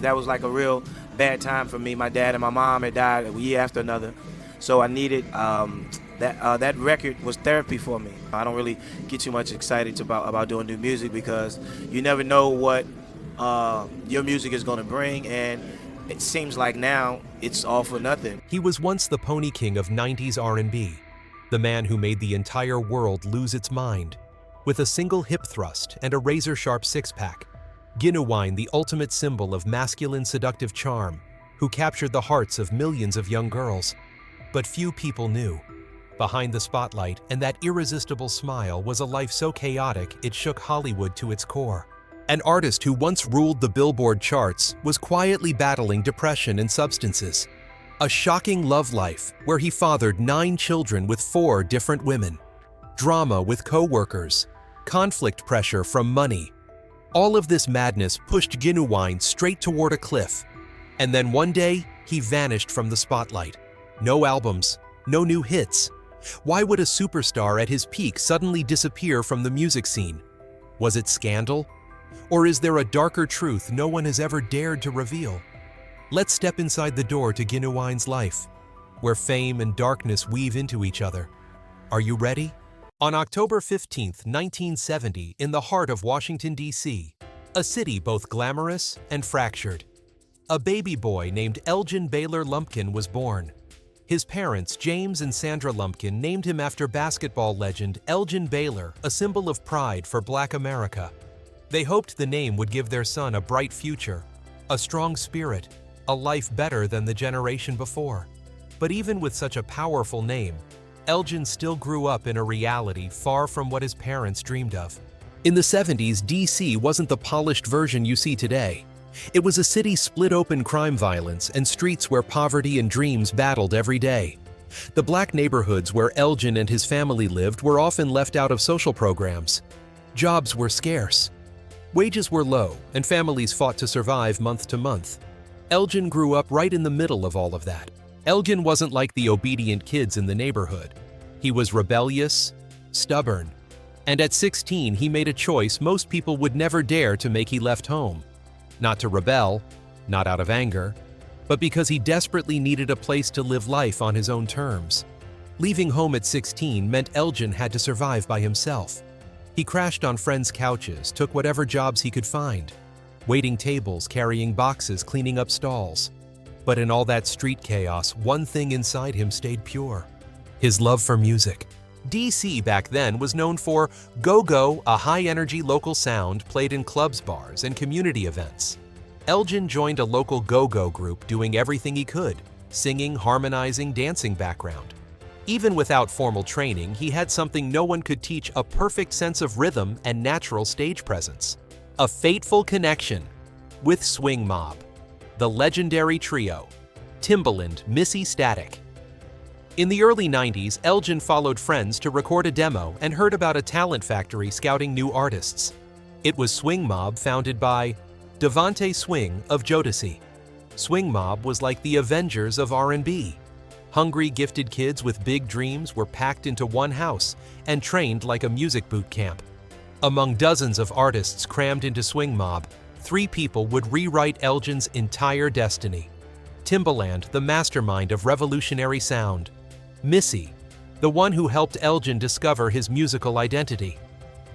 That was like a real bad time for me. My dad and my mom had died a year after another, so I needed that record was therapy for me. I don't really get too much excited about doing new music because you never know what your music is going to bring, and it seems like now it's all for nothing. He was once the pony king of 90s R&B, the man who made the entire world lose its mind. With a single hip thrust and a razor-sharp six-pack, Ginuwine, the ultimate symbol of masculine seductive charm, who captured the hearts of millions of young girls. But few people knew. Behind the spotlight and that irresistible smile was a life so chaotic it shook Hollywood to its core. An artist who once ruled the Billboard charts was quietly battling depression and substances. A shocking love life where he fathered 9 children with 4 different women. Drama with co-workers. Conflict pressure from money. All of this madness pushed Ginuwine straight toward a cliff. And then one day, he vanished from the spotlight. No albums, no new hits. Why would a superstar at his peak suddenly disappear from the music scene? Was it scandal? Or is there a darker truth no one has ever dared to reveal? Let's step inside the door to Ginuwine's life, where fame and darkness weave into each other. Are you ready? On October 15, 1970, in the heart of Washington, D.C., a city both glamorous and fractured, a baby boy named Elgin Baylor Lumpkin was born. His parents, James and Sandra Lumpkin, named him after basketball legend Elgin Baylor, a symbol of pride for Black America. They hoped the name would give their son a bright future, a strong spirit, a life better than the generation before. But even with such a powerful name, Elgin still grew up in a reality far from what his parents dreamed of. In the 70s, D.C. wasn't the polished version you see today. It was a city split open crime violence and streets where poverty and dreams battled every day. The black neighborhoods where Elgin and his family lived were often left out of social programs. Jobs were scarce. Wages were low, and families fought to survive month to month. Elgin grew up right in the middle of all of that. Elgin wasn't like the obedient kids in the neighborhood. He was rebellious, stubborn, and at 16 he made a choice most people would never dare to make. He left home. Not to rebel, not out of anger, but because he desperately needed a place to live life on his own terms. Leaving home at 16 meant Elgin had to survive by himself. He crashed on friends' couches, took whatever jobs he could find, waiting tables, carrying boxes, cleaning up stalls. But in all that street chaos, one thing inside him stayed pure: his love for music. DC back then was known for go-go, a high-energy local sound played in clubs, bars, and community events. Elgin joined a local go-go group doing everything he could, singing, harmonizing, dancing background. Even without formal training, he had something no one could teach: a perfect sense of rhythm and natural stage presence. A fateful connection with Swing Mob, the legendary trio, Timbaland, Missy, Static. In the early 90s, Elgin followed friends to record a demo and heard about a talent factory scouting new artists. It was Swing Mob, founded by Devontae Swing of Jodeci. Swing Mob was like the Avengers of R&B. Hungry, gifted kids with big dreams were packed into one house and trained like a music boot camp. Among dozens of artists crammed into Swing Mob, 3 people would rewrite Elgin's entire destiny. Timbaland, the mastermind of revolutionary sound. Missy, the one who helped Elgin discover his musical identity.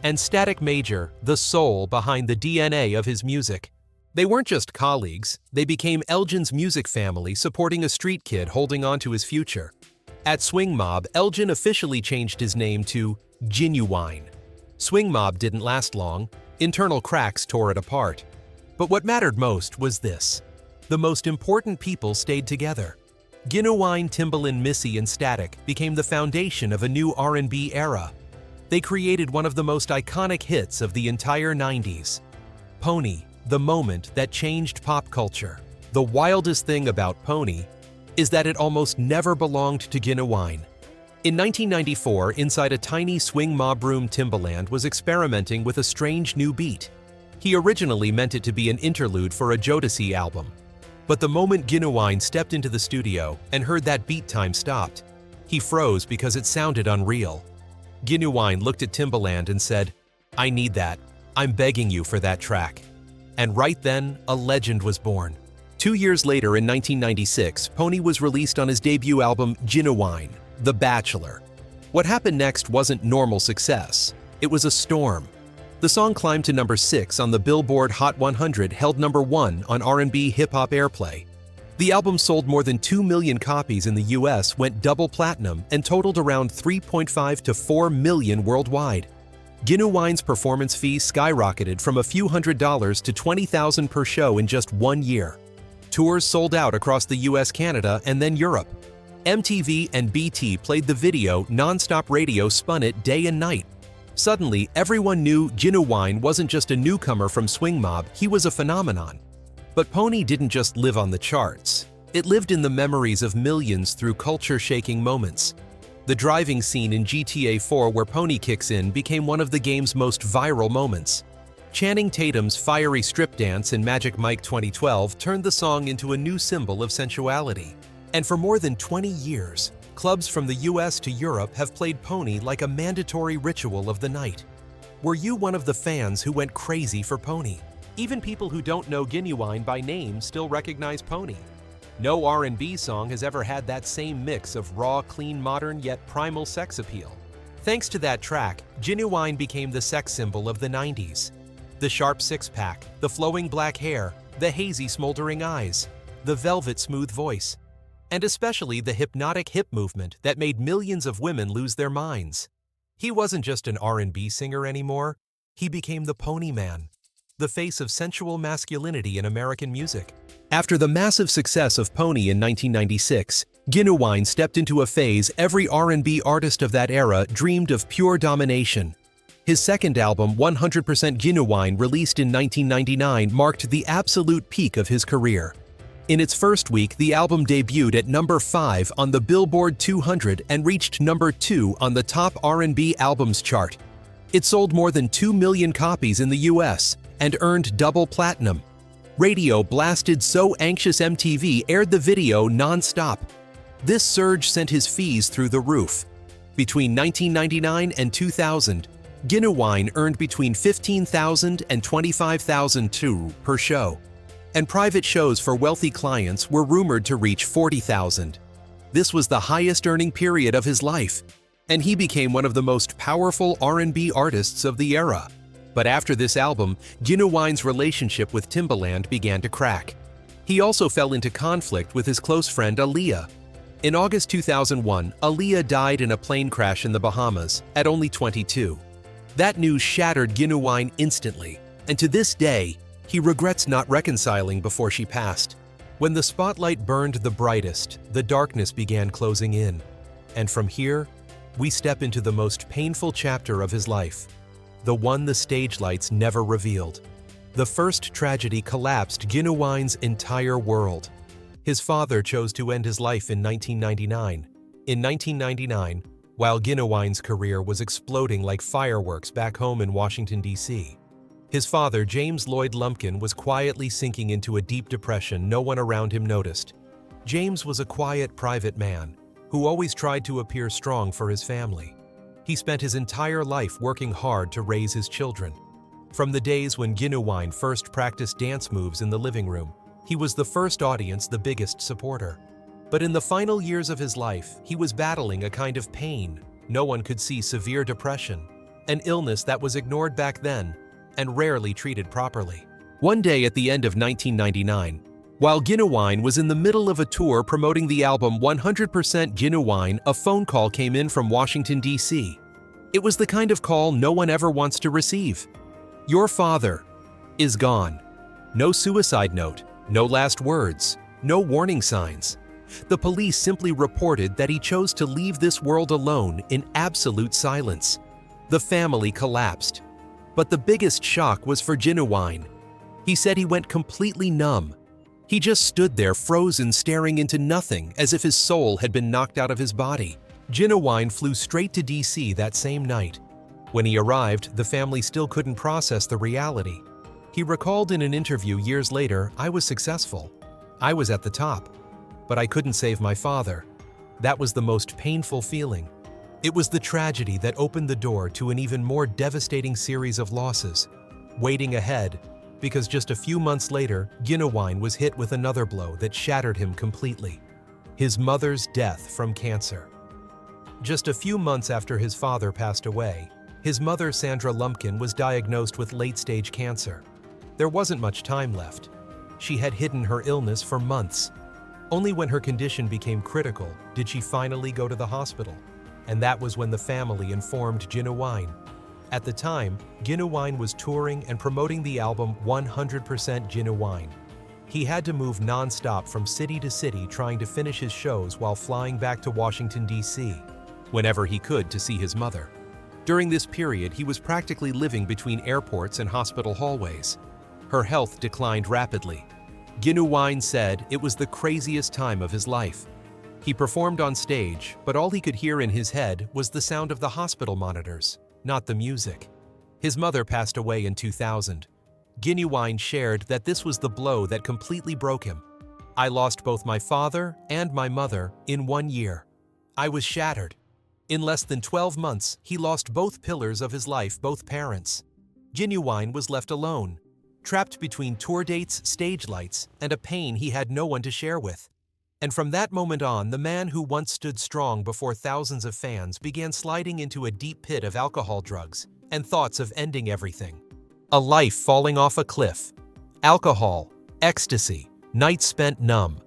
And Static Major, the soul behind the DNA of his music. They weren't just colleagues, they became Elgin's music family, supporting a street kid holding on to his future. At Swing Mob, Elgin officially changed his name to Ginuwine. Swing Mob didn't last long. Internal cracks tore it apart. But what mattered most was this: the most important people stayed together. Ginuwine, Timbaland, Missy, and Static became the foundation of a new R&B era. They created one of the most iconic hits of the entire 90s. Pony, the moment that changed pop culture. The wildest thing about Pony is that it almost never belonged to Ginuwine. In 1994, inside a tiny Swing Mob room, Timbaland was experimenting with a strange new beat. He originally meant it to be an interlude for a Jodeci album. But the moment Ginuwine stepped into the studio and heard that beat time stopped, he froze because it sounded unreal. Ginuwine looked at Timbaland and said, "I need that. I'm begging you for that track." And right then, a legend was born. 2 years later, in 1996, Pony was released on his debut album Ginuwine, The Bachelor. What happened next wasn't normal success. It was a storm. The song climbed to number 6 on the Billboard Hot 100, held number 1 on R&B hip-hop airplay. The album sold more than 2 million copies in the US, went double platinum, and totaled around 3.5 to 4 million worldwide. Ginuwine's performance fees skyrocketed from a few $100s to $20,000 per show in just 1 year. Tours sold out across the US, Canada, and then Europe. MTV and BT played the video, non-stop radio spun it day and night. Suddenly, everyone knew Ginuwine wasn't just a newcomer from Swing Mob, he was a phenomenon. But Pony didn't just live on the charts. It lived in the memories of millions through culture-shaking moments. The driving scene in GTA 4 where Pony kicks in became one of the game's most viral moments. Channing Tatum's fiery strip dance in Magic Mike 2012 turned the song into a new symbol of sensuality. And for more than 20 years, clubs from the US to Europe have played Pony like a mandatory ritual of the night. Were you one of the fans who went crazy for Pony? Even people who don't know Ginuwine by name still recognize Pony. No R&B song has ever had that same mix of raw, clean, modern, yet primal sex appeal. Thanks to that track, Ginuwine became the sex symbol of the 90s. The sharp six-pack, the flowing black hair, the hazy smoldering eyes, the velvet smooth voice, and especially the hypnotic hip movement that made millions of women lose their minds. He wasn't just an R&B singer anymore, he became the Pony Man, the face of sensual masculinity in American music. After the massive success of Pony in 1996, Ginuwine stepped into a phase every R&B artist of that era dreamed of: pure domination. His second album, 100% Ginuwine, released in 1999, marked the absolute peak of his career. In its first week, the album debuted at number 5 on the Billboard 200 and reached number 2 on the top R&B albums chart. It sold more than 2 million copies in the US and earned double platinum. Radio blasted so anxious MTV aired the video non-stop. This surge sent his fees through the roof. Between 1999 and 2000, Ginuwine earned between $15,000 and $25,000 per show, and private shows for wealthy clients were rumored to reach $40,000. This was the highest earning period of his life, and he became one of the most powerful R&B artists of the era. But after this album, Ginuwine's relationship with Timbaland began to crack. He also fell into conflict with his close friend Aaliyah. In August 2001, Aaliyah died in a plane crash in the Bahamas at only 22. That news shattered Ginuwine instantly, and to this day, he regrets not reconciling before she passed. When the spotlight burned the brightest, the darkness began closing in. And from here, we step into the most painful chapter of his life, the one the stage lights never revealed. The first tragedy collapsed Ginuwine's entire world. His father chose to end his life in 1999. In 1999, while Ginuwine's career was exploding like fireworks back home in Washington, D.C., his father, James Lloyd Lumpkin, was quietly sinking into a deep depression no one around him noticed. James was a quiet, private man who always tried to appear strong for his family. He spent his entire life working hard to raise his children. From the days when Ginuwine first practiced dance moves in the living room, he was the first audience, the biggest supporter. But in the final years of his life, he was battling a kind of pain no one could see: severe depression, an illness that was ignored back then and rarely treated properly. One day at the end of 1999, while Ginuwine was in the middle of a tour promoting the album 100% Ginuwine, a phone call came in from Washington, D.C. It was the kind of call no one ever wants to receive. Your father is gone. No suicide note, no last words, no warning signs. The police simply reported that he chose to leave this world alone in absolute silence. The family collapsed. But the biggest shock was for Ginuwine. He said he went completely numb. He just stood there frozen, staring into nothing, as if his soul had been knocked out of his body. Ginuwine flew straight to D.C. that same night. When he arrived, the family still couldn't process the reality. He recalled in an interview years later, "I was successful. I was at the top. But I couldn't save my father. That was the most painful feeling." It was the tragedy that opened the door to an even more devastating series of losses. Waiting ahead, because just a few months later, Ginuwine was hit with another blow that shattered him completely: his mother's death from cancer. Just a few months after his father passed away, his mother, Sandra Lumpkin, was diagnosed with late-stage cancer. There wasn't much time left. She had hidden her illness for months. Only when her condition became critical did she finally go to the hospital, and that was when the family informed Ginuwine. At the time, Ginuwine was touring and promoting the album 100% Ginuwine. He had to move non-stop from city to city trying to finish his shows while flying back to Washington, D.C., whenever he could to see his mother. During this period, he was practically living between airports and hospital hallways. Her health declined rapidly. Ginuwine said it was the craziest time of his life. He performed on stage, but all he could hear in his head was the sound of the hospital monitors, not the music. His mother passed away in 2000. Ginuwine shared that this was the blow that completely broke him. "I lost both my father and my mother in 1 year. I was shattered. In less than 12 months, he lost both pillars of his life, both parents." Ginuwine was left alone, trapped between tour dates, stage lights, and a pain he had no one to share with. And from that moment on, the man who once stood strong before thousands of fans began sliding into a deep pit of alcohol, drugs, and thoughts of ending everything. A life falling off a cliff. Alcohol, ecstasy, nights spent numb.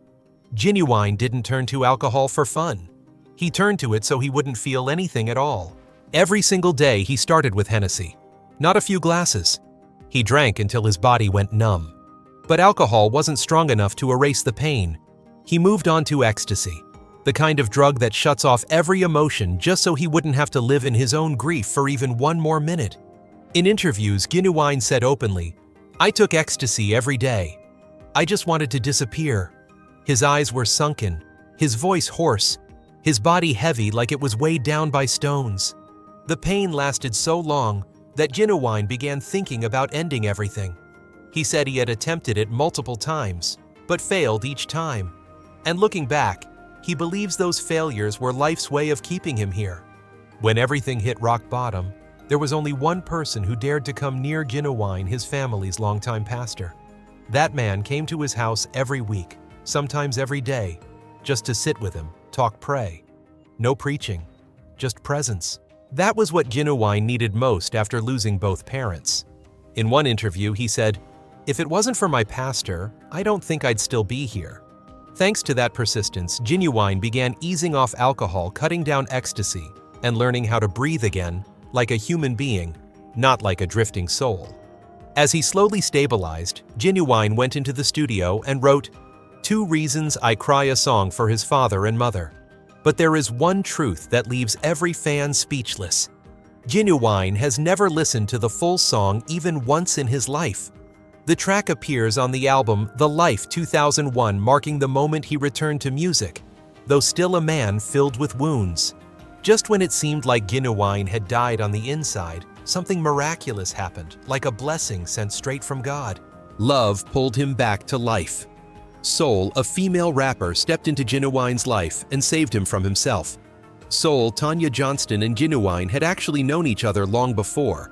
Ginuwine didn't turn to alcohol for fun. He turned to it so he wouldn't feel anything at all. Every single day he started with Hennessy. Not a few glasses. He drank until his body went numb. But alcohol wasn't strong enough to erase the pain. He moved on to ecstasy, the kind of drug that shuts off every emotion just so he wouldn't have to live in his own grief for even one more minute. In interviews, Ginuwine said openly, "I took ecstasy every day. I just wanted to disappear." His eyes were sunken, his voice hoarse, his body heavy like it was weighed down by stones. The pain lasted so long that Ginuwine began thinking about ending everything. He said he had attempted it multiple times, but failed each time. And looking back, he believes those failures were life's way of keeping him here. When everything hit rock bottom, there was only one person who dared to come near Ginuwine, his family's longtime pastor. That man came to his house every week, sometimes every day, just to sit with him, talk, pray. No preaching, just presence. That was what Ginuwine needed most after losing both parents. In one interview, he said, "If it wasn't for my pastor, I don't think I'd still be here." Thanks to that persistence, Ginuwine began easing off alcohol, cutting down ecstasy, and learning how to breathe again, like a human being, not like a drifting soul. As he slowly stabilized, Ginuwine went into the studio and wrote, "2 reasons I cry," a song for his father and mother. But there is one truth that leaves every fan speechless. Ginuwine has never listened to the full song even once in his life. The track appears on the album The Life 2001, marking the moment he returned to music, though still a man filled with wounds. Just when it seemed like Ginuwine had died on the inside, something miraculous happened, like a blessing sent straight from God. Love pulled him back to life. Soul, a female rapper, stepped into Ginuwine's life and saved him from himself. Soul, Tanya Johnston, and Ginuwine had actually known each other long before,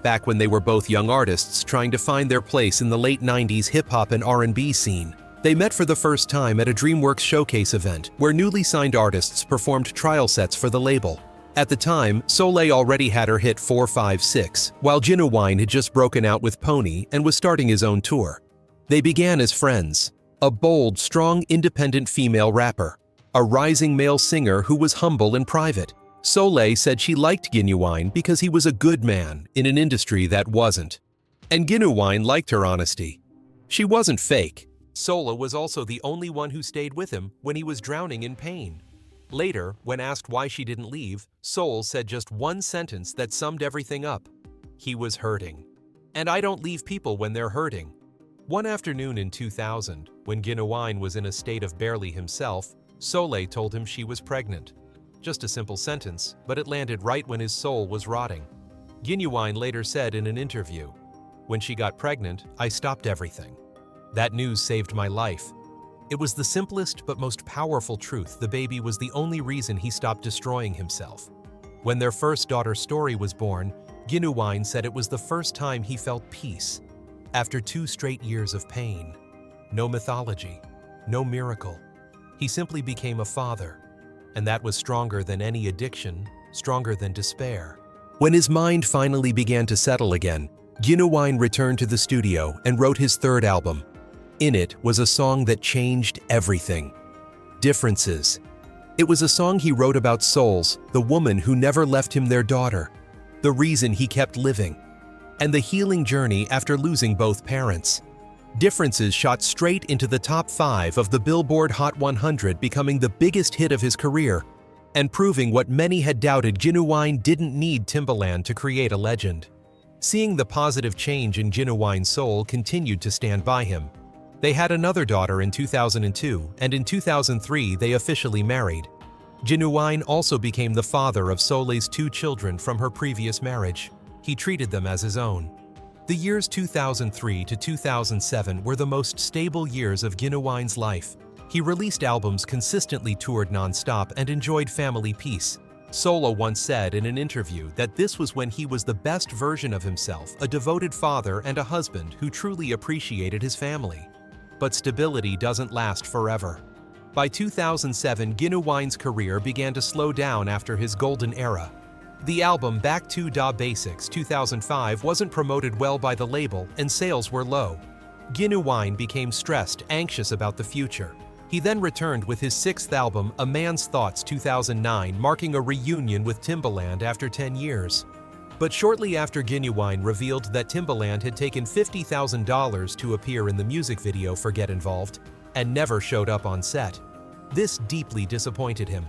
back when they were both young artists trying to find their place in the late 90s hip-hop and R&B scene. They met for the first time at a DreamWorks showcase event where newly signed artists performed trial sets for the label. At the time, Soleil already had her hit 456, while Ginuwine had just broken out with Pony and was starting his own tour. They began as friends. A bold, strong, independent female rapper, a rising male singer who was humble and private. Soleil said she liked Ginuwine because he was a good man in an industry that wasn't. And Ginuwine liked her honesty. She wasn't fake. Soleil was also the only one who stayed with him when he was drowning in pain. Later, when asked why she didn't leave, Soleil said just one sentence that summed everything up. He was hurting. And I don't leave people when they're hurting. One afternoon in 2000, when Ginuwine was in a state of barely himself, Soleil told him she was pregnant. Just a simple sentence, but it landed right when his soul was rotting. Ginuwine later said in an interview, "When she got pregnant, I stopped everything. That news saved my life. It was the simplest but most powerful truth. The baby was the only reason he stopped destroying himself." When their first daughter Story was born, Ginuwine said it was the first time he felt peace. After 2 straight years of pain, no mythology, no miracle, he simply became a father, and that was stronger than any addiction, stronger than despair. When his mind finally began to settle again, Ginuwine returned to the studio and wrote his third album. In it was a song that changed everything. Differences. It was a song he wrote about souls, the woman who never left him their daughter, the reason he kept living, and the healing journey after losing both parents. Differences shot straight into the top 5 of the Billboard Hot 100, becoming the biggest hit of his career, and proving what many had doubted: Ginuwine didn't need Timbaland to create a legend. Seeing the positive change in Ginuwine's soul continued to stand by him. They had another daughter in 2002, and in 2003 they officially married. Ginuwine also became the father of Soleil's 2 children from her previous marriage. He treated them as his own. The years 2003 to 2007 were the most stable years of Ginuwine's life. He released albums, consistently toured non-stop, and enjoyed family peace. Solo once said in an interview that this was when he was the best version of himself, a devoted father and a husband who truly appreciated his family. But stability doesn't last forever. By 2007, Ginuwine's career began to slow down after his golden era. The album Back to Da Basics 2005 wasn't promoted well by the label, and sales were low. Ginuwine became stressed, anxious about the future. He then returned with his 6th album, A Man's Thoughts 2009, marking a reunion with Timbaland after 10 years. But shortly after, Ginuwine revealed that Timbaland had taken $50,000 to appear in the music video for Get Involved, and never showed up on set. This deeply disappointed him.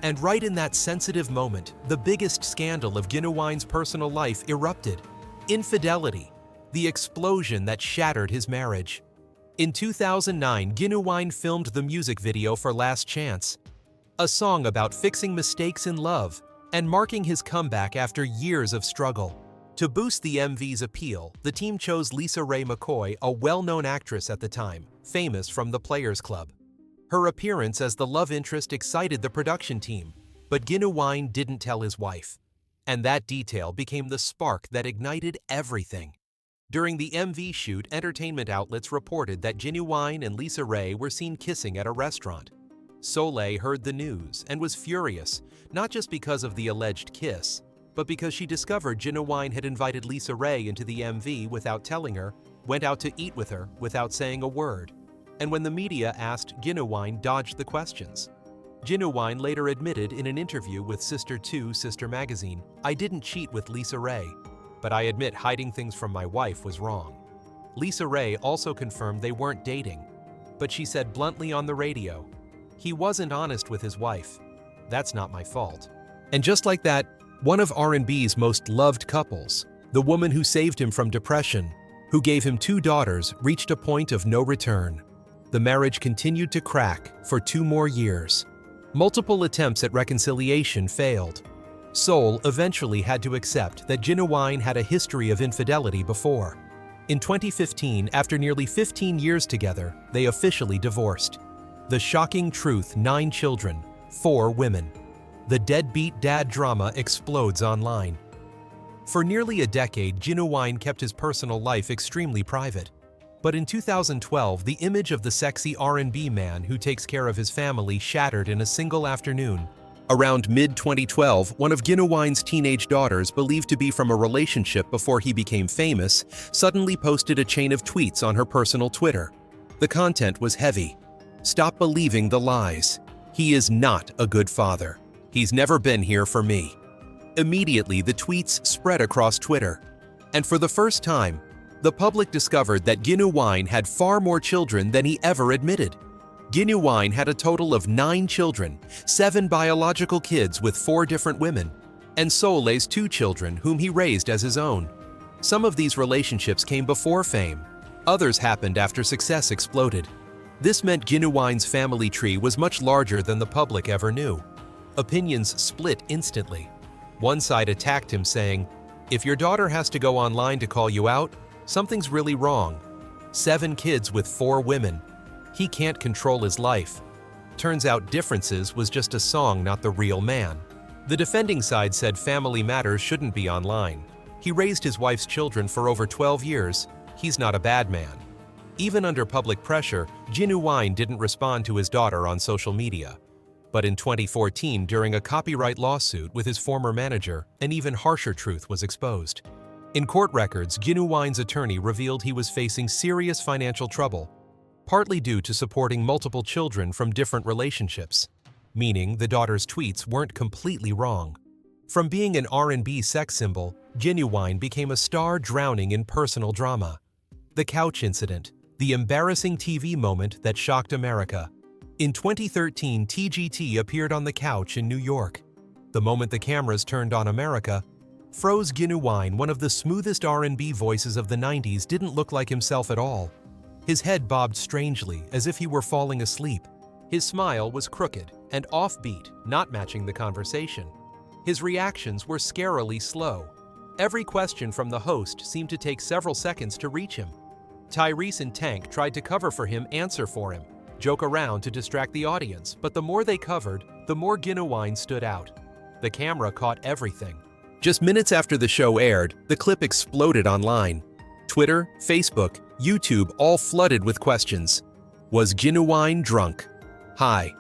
And right in that sensitive moment, the biggest scandal of Ginuwine's personal life erupted: infidelity, the explosion that shattered his marriage. In 2009, Ginuwine filmed the music video for Last Chance, a song about fixing mistakes in love and marking his comeback after years of struggle. To boost the MV's appeal, the team chose Lisa Ray McCoy, a well-known actress at the time, famous from The Players Club. Her appearance as the love interest excited the production team, but Ginuwine didn't tell his wife. And that detail became the spark that ignited everything. During the MV shoot, entertainment outlets reported that Ginuwine and Lisa Ray were seen kissing at a restaurant. Soleil heard the news and was furious, not just because of the alleged kiss, but because she discovered Ginuwine had invited Lisa Ray into the MV without telling her, went out to eat with her without saying a word. And when the media asked, Ginuwine dodged the questions. Ginuwine later admitted in an interview with Sister 2 Sister Magazine, "I didn't cheat with Lisa Ray, but I admit hiding things from my wife was wrong." Lisa Ray also confirmed they weren't dating, but she said bluntly on the radio, "He wasn't honest with his wife. That's not my fault." And just like that, one of R&B's most loved couples, the woman who saved him from depression, who gave him 2 daughters, reached a point of no return. The marriage continued to crack for 2 more years. Multiple attempts at reconciliation failed. Soul eventually had to accept that Ginuwine had a history of infidelity before. In 2015, after nearly 15 years together, they officially divorced. The shocking truth: 9 children, 4 women. The deadbeat dad drama explodes online. For nearly a decade, Ginuwine kept his personal life extremely private. But in 2012, the image of the sexy R&B man who takes care of his family shattered in a single afternoon. Around mid-2012, one of Ginuwine's teenage daughters, believed to be from a relationship before he became famous, suddenly posted a chain of tweets on her personal Twitter. The content was heavy. "Stop believing the lies. He is not a good father. He's never been here for me." Immediately, the tweets spread across Twitter. And for the first time, the public discovered that Ginuwine had far more children than he ever admitted. Ginuwine had a total of 9 children, 7 biological kids with 4 different women, and Soleil's 2 children whom he raised as his own. Some of these relationships came before fame. Others happened after success exploded. This meant Ginuwine's family tree was much larger than the public ever knew. Opinions split instantly. One side attacked him, saying, "If your daughter has to go online to call you out, something's really wrong. 7 kids with 4 women. He can't control his life." Turns out Differences was just a song, not the real man. The defending side said family matters shouldn't be online. He raised his wife's children for over 12 years. he's not a bad man. Even under public pressure, Ginuwine didn't respond to his daughter on social media. But in 2014, during a copyright lawsuit with his former manager, an even harsher truth was exposed. In court records, Ginuwine's attorney revealed he was facing serious financial trouble, partly due to supporting multiple children from different relationships, meaning the daughter's tweets weren't completely wrong. From being an R&B sex symbol, Ginuwine became a star drowning in personal drama. The couch incident, the embarrassing TV moment that shocked America. In 2013, TGT appeared on the couch in New York. The moment the cameras turned on America, froze Ginuwine, one of the smoothest R&B voices of the 90s, didn't look like himself at all. His head bobbed strangely, as if he were falling asleep. His smile was crooked and offbeat, not matching the conversation. His reactions were scarily slow. Every question from the host seemed to take several seconds to reach him. Tyrese and Tank tried to cover for him, answer for him, joke around to distract the audience, but the more they covered, the more Ginuwine stood out. The camera caught everything. Just minutes after the show aired, the clip exploded online. Twitter, Facebook, YouTube all flooded with questions. Was Ginuwine drunk? Hi.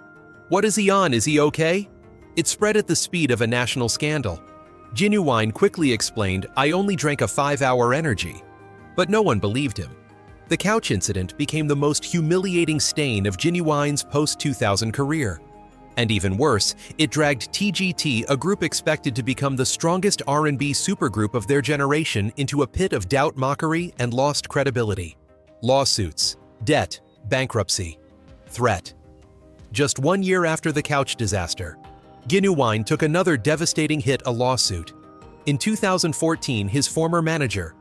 What is he on? Is he okay? It spread at the speed of a national scandal. Ginuwine quickly explained, "I only drank a 5-hour energy." But no one believed him. The couch incident became the most humiliating stain of Ginuwine's post-2000 career. And even worse, it dragged TGT, a group expected to become the strongest R&B supergroup of their generation, into a pit of doubt, mockery, and lost credibility. Lawsuits, debt, bankruptcy, threat. Just 1 year after the couch disaster, Ginuwine took another devastating hit, a lawsuit. In 2014, his former manager,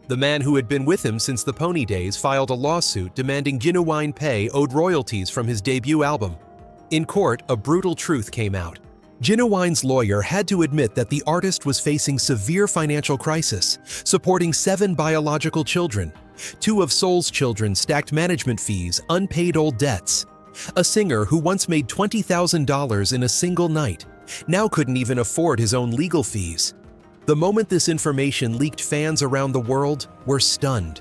the man who had been with him since the Pony days, filed a lawsuit demanding Ginuwine pay owed royalties from his debut album. In court, a brutal truth came out. Ginuwine's lawyer had to admit that the artist was facing severe financial crisis, supporting 7 biological children. 2 of Soul's children stacked management fees, unpaid old debts. A singer who once made $20,000 in a single night now couldn't even afford his own legal fees. The moment this information leaked, fans around the world were stunned.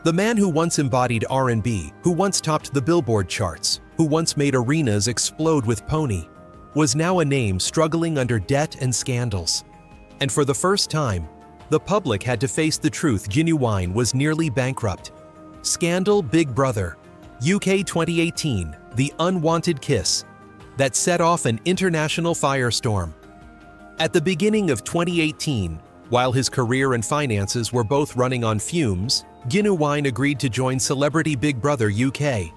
The man who once embodied R&B, who once topped the Billboard charts, who once made arenas explode with Pony, was now a name struggling under debt and scandals. And for the first time, the public had to face the truth: Ginuwine was nearly bankrupt. Scandal, Big Brother, UK 2018, the unwanted kiss that set off an international firestorm. At the beginning of 2018, while his career and finances were both running on fumes, Ginuwine agreed to join Celebrity Big Brother UK.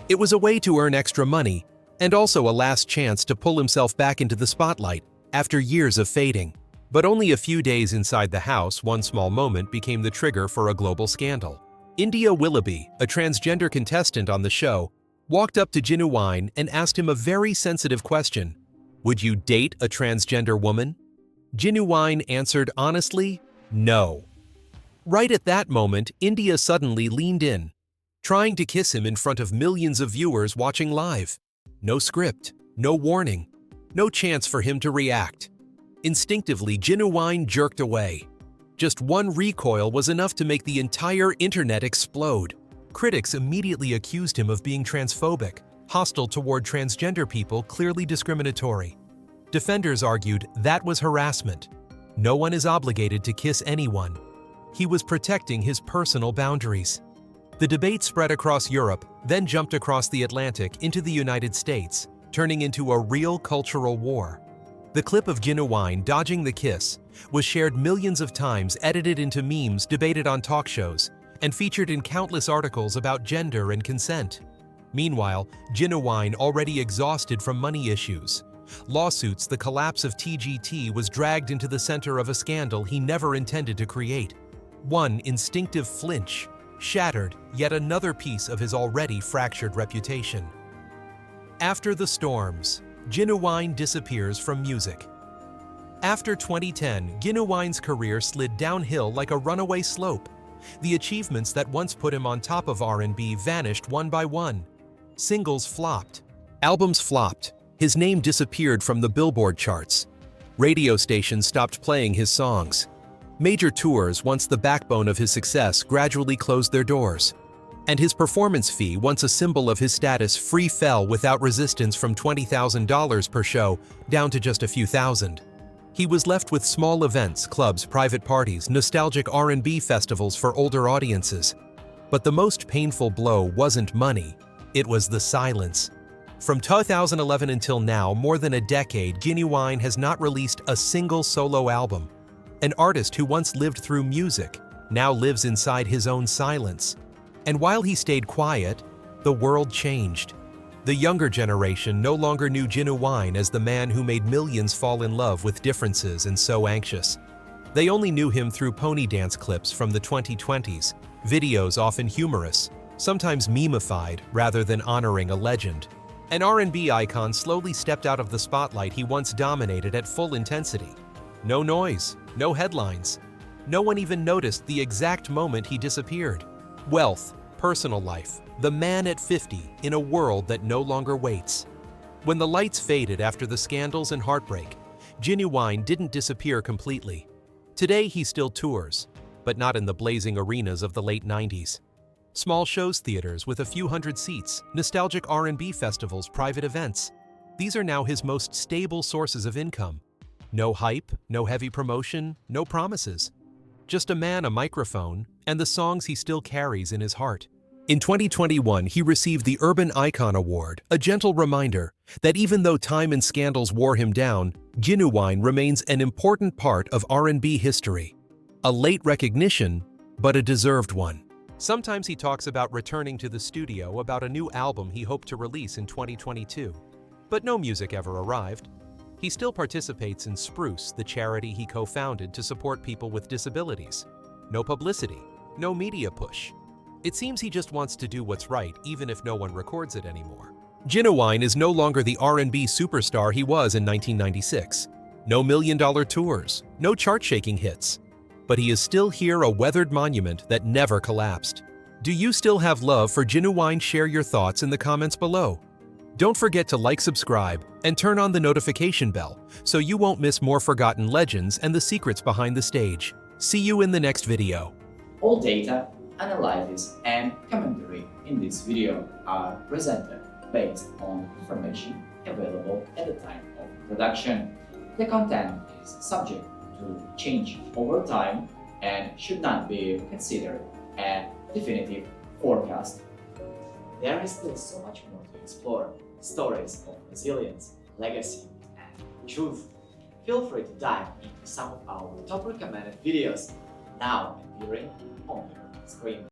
It was a way to earn extra money, and also a last chance to pull himself back into the spotlight after years of fading. But only a few days inside the house, one small moment became the trigger for a global scandal. India Willoughby, a transgender contestant on the show, walked up to Ginuwine and asked him a very sensitive question: "Would you date a transgender woman?" Ginuwine answered honestly, "No." Right at that moment, India suddenly leaned in, trying to kiss him in front of millions of viewers watching live. No script, no warning, no chance for him to react. Instinctively, Ginuwine jerked away. Just one recoil was enough to make the entire internet explode. Critics immediately accused him of being transphobic, hostile toward transgender people, clearly discriminatory. Defenders argued that was harassment. No one is obligated to kiss anyone. He was protecting his personal boundaries. The debate spread across Europe, then jumped across the Atlantic into the United States, turning into a real cultural war. The clip of Ginuwine dodging the kiss was shared millions of times, edited into memes, debated on talk shows, and featured in countless articles about gender and consent. Meanwhile, Ginuwine, already exhausted from money issues, lawsuits, the collapse of TGT, was dragged into the center of a scandal he never intended to create. One instinctive flinch shattered yet another piece of his already fractured reputation. After the storms, Ginuwine disappears from music. After 2010, Ginuwine's career slid downhill like a runaway slope. The achievements that once put him on top of R&B vanished one by one. Singles flopped. Albums flopped. His name disappeared from the Billboard charts. Radio stations stopped playing his songs. Major tours, once the backbone of his success, gradually closed their doors. And his performance fee, once a symbol of his status, free fell without resistance from $20,000 per show down to just a few thousand. He was left with small events, clubs, private parties, nostalgic R&B festivals for older audiences. But the most painful blow wasn't money, it was the silence. From 2011 until now, more than a decade, Ginuwine has not released a single solo album. An artist who once lived through music now lives inside his own silence. And while he stayed quiet, the world changed. The younger generation no longer knew Ginuwine as the man who made millions fall in love with differences and so anxious. They only knew him through pony dance clips from the 2020s, videos often humorous, sometimes memified rather than honoring a legend. An R&B icon slowly stepped out of the spotlight he once dominated at full intensity. No noise, no headlines. No one even noticed the exact moment he disappeared. Wealth, personal life, the man at 50 in a world that no longer waits. When the lights faded after the scandals and heartbreak, Ginuwine didn't disappear completely. Today he still tours, but not in the blazing arenas of the late 90s. Small shows, theaters with a few hundred seats, nostalgic R&B festivals, private events. These are now his most stable sources of income. No hype, no heavy promotion, no promises. Just a man, a microphone, and the songs he still carries in his heart. In 2021, he received the Urban Icon Award, a gentle reminder that even though time and scandals wore him down, Ginuwine remains an important part of R&B history. A late recognition, but a deserved one. Sometimes he talks about returning to the studio about a new album he hoped to release in 2022. But no music ever arrived. He still participates in Spruce, the charity he co-founded to support people with disabilities. No publicity, no media push. It seems he just wants to do what's right, even if no one records it anymore. Ginuwine is no longer the R&B superstar he was in 1996. No million-dollar tours, no chart-shaking hits. But he is still here, a weathered monument that never collapsed. Do you still have love for Ginuwine? Share your thoughts in the comments below. Don't forget to like, subscribe, and turn on the notification bell so you won't miss more forgotten legends and the secrets behind the stage. See you in the next video. All data, analysis, and commentary in this video are presented based on information available at the time of production. The content is subject to change over time and should not be considered a definitive forecast. There is still so much more to explore. Stories of resilience, legacy, and truth. Feel free to dive into some of our top recommended videos now appearing on your screen.